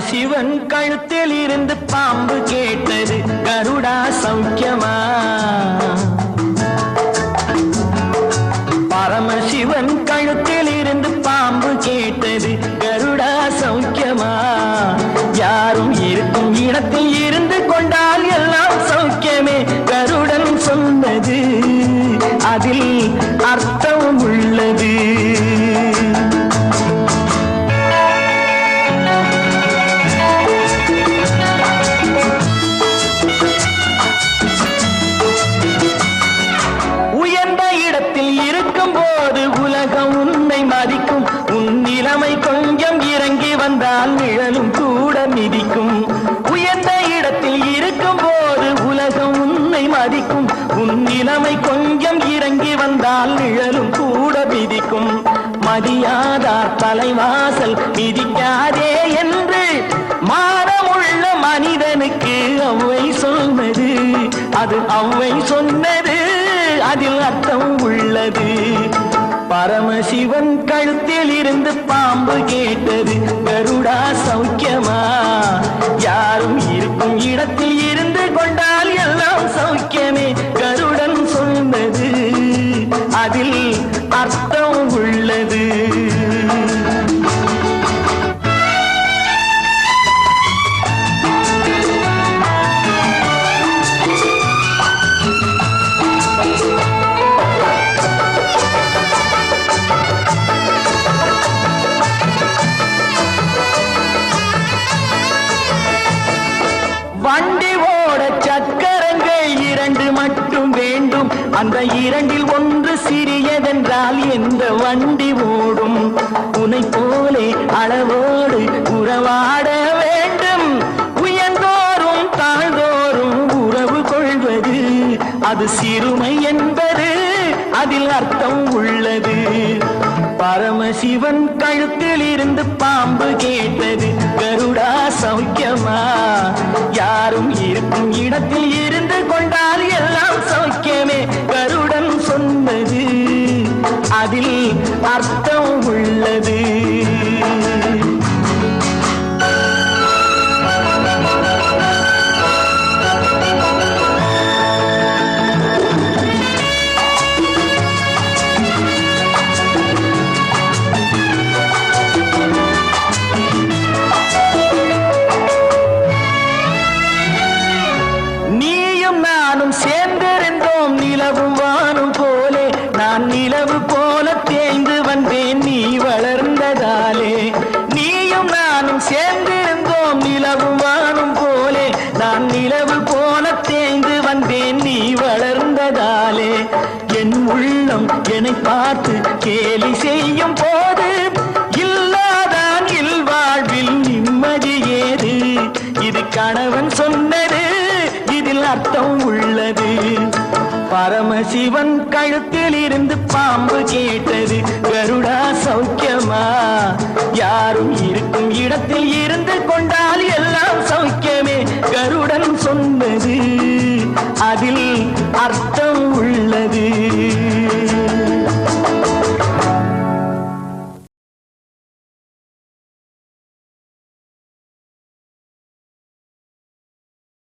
பரமசிவன் கழுத்தில் இருந்து பாம்பு கேட்டது, கருடா சௌக்கியமா? பரமசிவன் கழுத்தில் இருந்து பாம்பு கேட்டது, கருடா சௌக்கியமா? யாரும் இருக்கும் இடத்தில் இருந்து கொண்டால் எல்லாம் சௌக்கியமே, கருடன் சொன்னது அதில் அர்த்தம் உள்ளது. உலகம் உன்னை மதிக்கும், உன் நிலைமை கொஞ்சம் இறங்கி வந்தால் நிழலும் கூட மிதிக்கும். உயர்ந்த இடத்தில் இருக்கும் போது உலகம் உன்னை மதிக்கும், உன் நிலைமை கொஞ்சம் இறங்கி வந்தால் நிழலும் கூட மிதிக்கும். மதியாதார் தலைவாசல் மிதிக்காதே என்று மானமுள்ள மனிதனுக்கு அவ்வை சொன்னது, அது அவ்வை சொன்னது, அதில் அர்த்தம் உள்ளது. பரமசிவன் கழுத்தில் இருந்து பாம்பு கேட்டது, கருடா சௌக்கியமா? யாரும் இருக்கும் இடத்தில் இருந்து கொண்டால் எல்லாம் சௌக்கியமே, கருடன் சொன்னது அதில் அர்த்தம் உள்ளது. வண்டி ஓட சக்கரங்கள் இரண்டு மட்டும் வேண்டும், அந்த இரண்டில் ஒன்று சிறியதென்றால் எந்த வண்டி ஓடும்? உன்னை போலே அளவோடு உறவாட வேண்டும், உயர்ந்தோறும் தாழ்ந்தோறும் உறவு கொள்வது அது சிறுமை என்பது அதில் அர்த்தம் உள்ளது. பரமசிவன் கழுத்தில் இருந்து பாம்பு கேட்டது, கருடா சௌக்கியமா? யாரும் இருக்கும் இடத்தில் இருந்து கொண்டால் எல்லாம் சௌக்கியமே, கருடன் சொன்னது அதில் அர்த்தம் உள்ளது. சேர்ந்திருந்தோம் நிலவும் வானும் போலே, நான் நிலவு போல தேய்ந்து வந்தேன் நீ வளர்ந்ததாலே. நீயும் நானும் சேர்ந்திருந்தோம் நிலவும் வானும் போலே, நான் நிலவு போல தேய்ந்து வந்தேன் நீ வளர்ந்ததாலே. என் உள்ளம் என்னை பார்த்து கேலி செய்யும் போது இல்லாதான் இல்வாழ்வில் நிம்மதி ஏது? இது கணவன் சொன்னது, இதில் அர்த்தம் உள்ளது. பரமசிவன் கழுத்தில் இருந்து பாம்பு கேட்டது, கருடா சௌக்கியமா? யாரும் இருக்கும் இடத்தில் இருந்து கொண்டால் எல்லாம் சௌக்கியமே, கருடன் சொன்னது அதில்